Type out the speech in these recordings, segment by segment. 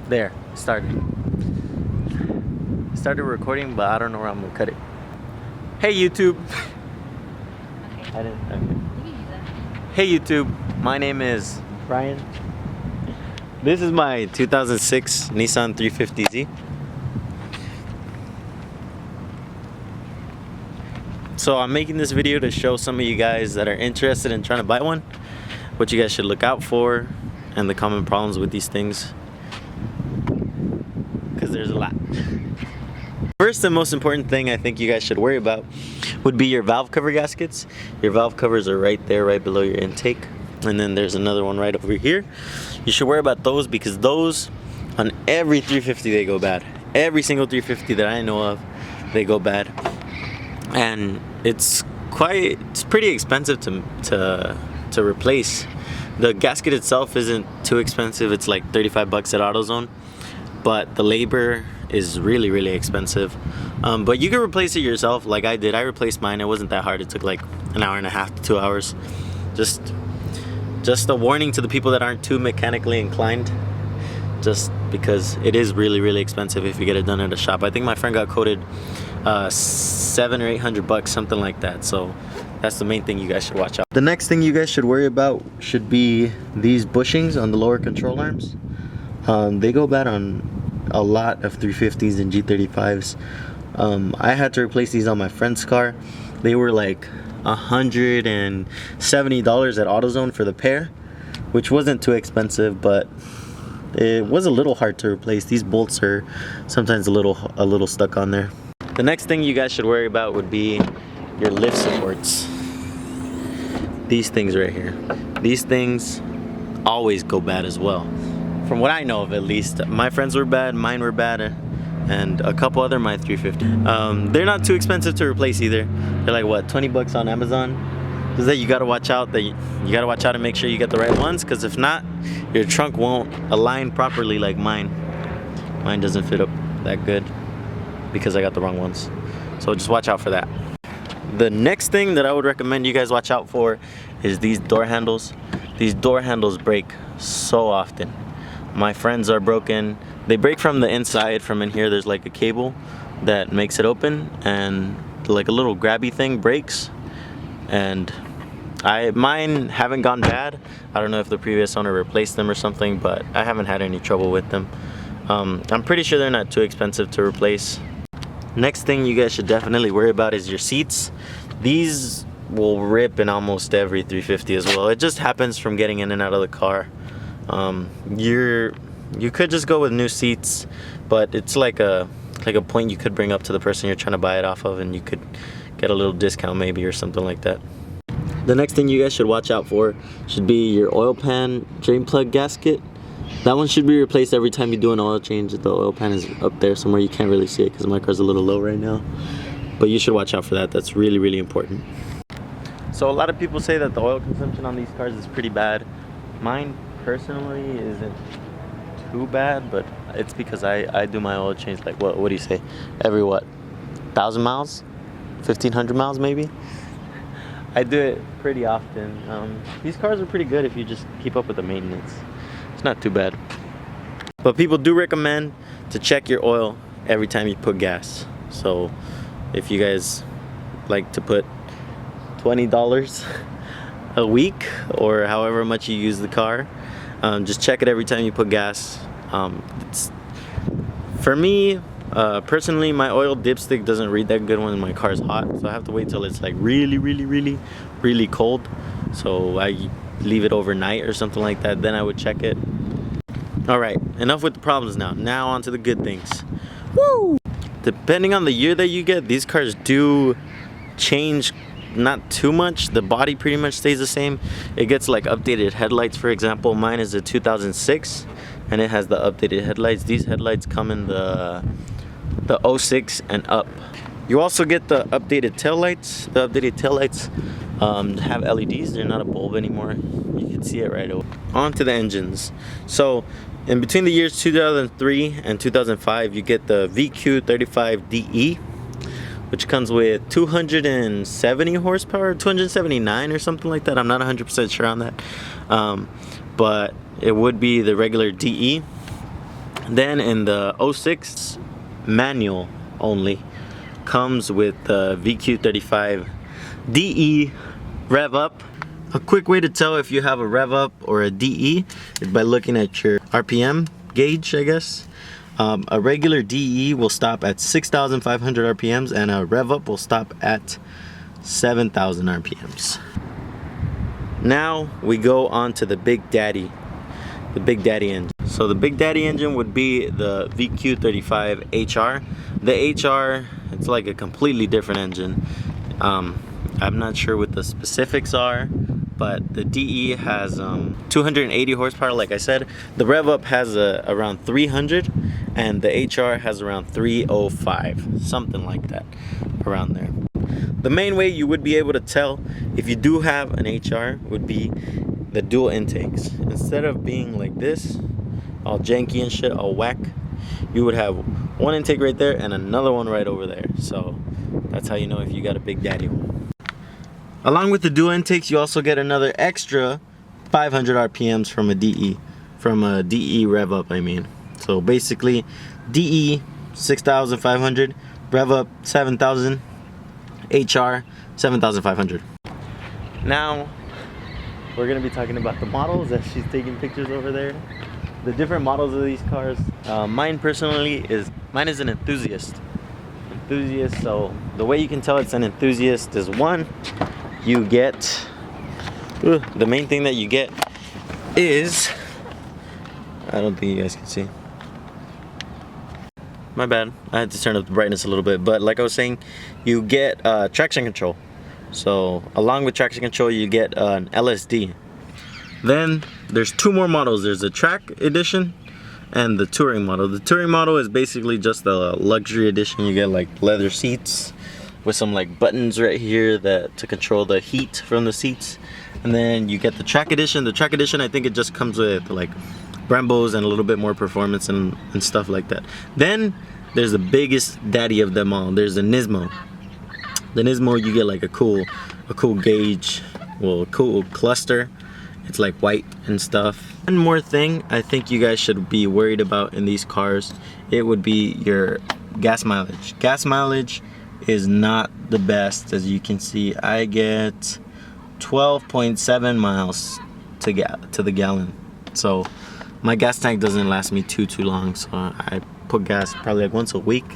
There, started recording, but I don't know where I'm gonna cut it. Hey YouTube. I didn't. Okay. Hey YouTube, my name is Brian. This is my 2006 Nissan 350Z. So I'm making this video to show some of you guys that are interested in trying to buy one what you guys should look out for and the common problems with these things, because there's a lot. First and most important thing I think you guys should worry about would be your valve cover gaskets. Your valve covers are right there, right below your intake, and then there's another one right over here. You should worry about those because those, on every 350 they go bad. Every single 350 that I know of, they go bad, and it's pretty expensive to replace. The gasket itself isn't too expensive. It's like 35 bucks at AutoZone, but the labor is really expensive. But you can replace it yourself like I did. I replaced mine. It wasn't that hard. It took like an hour and a half to 2 hours. Just a warning to the people that aren't too mechanically inclined, just because it is really expensive if you get it done at a shop. I think my friend got quoted 700 or 800 bucks, something like that. So that's the main thing you guys should watch out. The next thing you guys should worry about should be these bushings on the lower control arms. They go bad on a lot of 350s and G35s. I had to replace these on my friend's car. They were like $170 at AutoZone for the pair, which wasn't too expensive, but it was a little hard to replace. These bolts are sometimes a little stuck on there. The next thing you guys should worry about would be your lift supports. These things right here. These things always go bad as well. From what I know of, at least. My friends were bad, mine were bad, and a couple other my 350. They're not too expensive to replace either. They're like what, 20 bucks on Amazon. Just that you gotta watch out and make sure you get the right ones, because if not, your trunk won't align properly like mine. Mine doesn't fit up that good because I got the wrong ones. So just watch out for that. The next thing that I would recommend you guys watch out for is these door handles. These door handles break so often. My friends are broken. They break from the inside. From in here there's like a cable that makes it open, and like a little grabby thing breaks, and mine haven't gone bad. I don't know if the previous owner replaced them or something, but I haven't had any trouble with them. I'm pretty sure they're not too expensive to replace. Next thing you guys should definitely worry about is your seats. These will rip in almost every 350 as well. It just happens from getting in and out of the car. You could just go with new seats, but it's like a point you could bring up to the person you're trying to buy it off of, and you could get a little discount maybe or something like that. The next thing you guys should watch out for should be your oil pan drain plug gasket. That one should be replaced every time you do an oil change. The oil pan is up there somewhere. You can't really see it because my car's a little low right now, but you should watch out for that. That's really important. So a lot of people say that the oil consumption on these cars is pretty bad. Mine personally isn't too bad, but it's because I do my oil change like what do you say, every 1,000 miles, 1,500 miles maybe. I do it pretty often. These cars are pretty good if you just keep up with the maintenance. It's not too bad, but people do recommend to check your oil every time you put gas. So if you guys like to put $20 a week or however much you use the car, just check it every time you put gas. For me personally, my oil dipstick doesn't read that good when my car's hot, so I have to wait till it's like really cold. So I leave it overnight or something like that, then I would check it. Alright, enough with the problems now. Now on to the good things. Woo! Depending on the year that you get, these cars do change not too much. The body pretty much stays the same. It gets like updated headlights. For example, mine is a 2006 and it has the updated headlights. These headlights come in the 06 and up. You also get the updated taillights. The updated taillights have LEDs. They're not a bulb anymore. You can see it right away. On to the engines. So in between the years 2003 and 2005, you get the VQ35DE, which comes with 270 horsepower, 279 or something like that. I'm not 100% sure on that. But it would be the regular DE. Then in the 06 manual only, comes with the VQ35 DE rev up. A quick way to tell if you have a rev up or a DE is by looking at your RPM gauge, I guess. A regular DE will stop at 6,500 RPMs and a rev up will stop at 7,000 RPMs. Now we go on to the Big Daddy engine. So the Big Daddy engine would be the VQ35 HR. The HR, it's like a completely different engine. I'm not sure what the specifics are, but the DE has 280 horsepower, like I said. The rev up has around 300, and the HR has around 305, something like that, around there. The main way you would be able to tell if you do have an HR would be the dual intakes. Instead of being like this, all janky and shit, all whack, you would have one intake right there and another one right over there. So that's how you know if you got a Big Daddy one. Along with the dual intakes, you also get another extra 500 RPMs from a DE rev up, I mean. So basically, DE 6,500, rev up 7,000, HR 7,500. Now we're gonna be talking about the models that she's taking pictures over there. The different models of these cars. Mine is an enthusiast. So the way you can tell it's an enthusiast is, one, you get the main thing that you get is, I don't think you guys can see. My bad, I had to turn up the brightness a little bit, but like I was saying, you get traction control. So along with traction control, you get an LSD. Then there's two more models. There's the track edition and the touring model. The touring model is basically just the luxury edition. You get like leather seats with some like buttons right here to control the heat from the seats. And then you get the track edition. The track edition, I think it just comes with like Brembos and a little bit more performance and stuff like that. Then there's the biggest daddy of them all. There's the Nismo. The Nismo, you get like a cool gauge, well, a cool cluster. It's like white and stuff. One more thing I think you guys should be worried about in these cars, it would be your gas mileage. Gas mileage is not the best. As you can see, I get 12.7 miles to the gallon. So my gas tank doesn't last me too long, so I put gas probably like once a week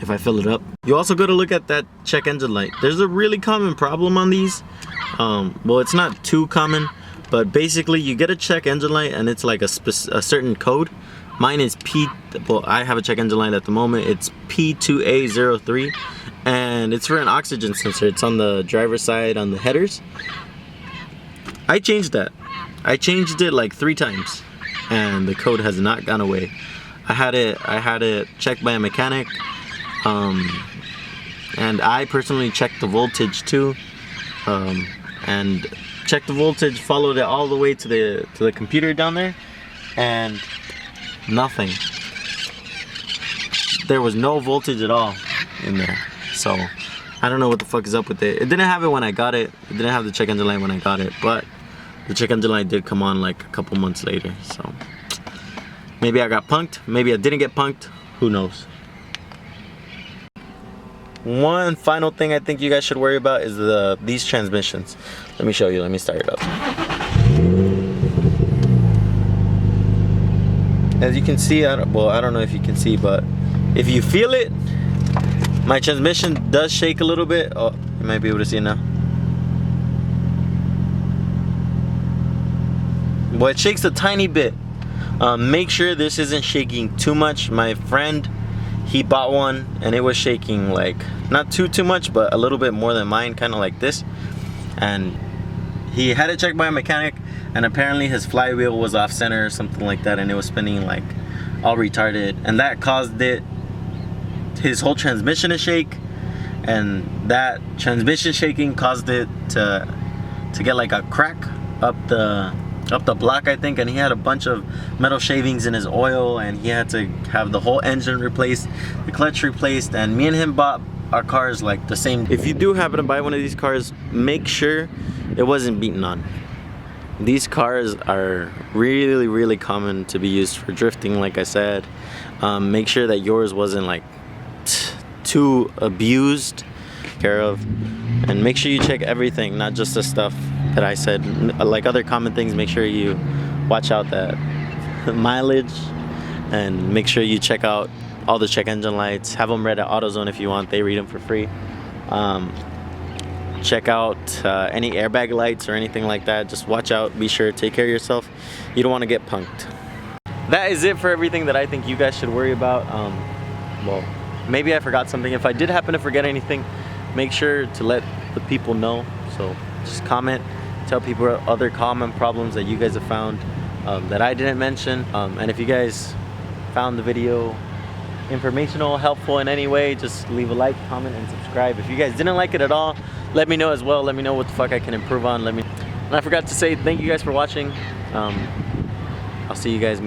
if I fill it up. You also got to look at that check engine light. There's a really common problem on these. Well, it's not too common, but basically you get a check engine light and it's like a certain code. Mine is well, I have a check engine light at the moment. It's P2A03, and it's for an oxygen sensor. It's on the driver's side on the headers. I changed that. I changed it like 3 times, and the code has not gone away. I had it checked by a mechanic, and I personally checked the voltage too, and checked the voltage, followed it all the way to the computer down there, and nothing. There was no voltage at all in there. So I don't know what the fuck is up with it. It didn't have it when I got it. It didn't have the check engine light when I got it, but the check engine light did come on like a couple months later. So maybe I got punked, maybe I didn't get punked, who knows. One final thing I think you guys should worry about is these transmissions. Let me show you, let me start it up. As you can see, I don't know if you can see, but if you feel it, my transmission does shake a little bit. Oh, you might be able to see it now. Well, it shakes a tiny bit. Make sure this isn't shaking too much. My friend, he bought one and it was shaking like not too much, but a little bit more than mine, kind of like this. And he had it checked by a mechanic, and apparently his flywheel was off center or something like that, and it was spinning like all retarded, and that caused his whole transmission to shake, and that transmission shaking caused it to get like a crack up the block, I think, and he had a bunch of metal shavings in his oil, and he had to have the whole engine replaced, the clutch replaced, and me and him bought our cars like the same. If you do happen to buy one of these cars, make sure it wasn't beaten on. These cars are really common to be used for drifting, like I said. Make sure that yours wasn't like too abused care of, and make sure you check everything, not just the stuff that I said. Like other common things, make sure you watch out that mileage, and make sure you check out all the check engine lights. Have them read at AutoZone if you want, they read them for free. Check out any airbag lights or anything like that. Just watch out, be sure, take care of yourself. You don't want to get punked. That is it for everything that I think you guys should worry about. Well, maybe I forgot something. If I did happen to forget anything, make sure to let the people know. So just comment, tell people other common problems that you guys have found that I didn't mention. And if you guys found the video informational, helpful in any way, just leave a like, comment, and subscribe. If you guys didn't like it at all, let me know as well. Let me know what the fuck I can improve on. And I forgot to say thank you guys for watching. I'll see you guys maybe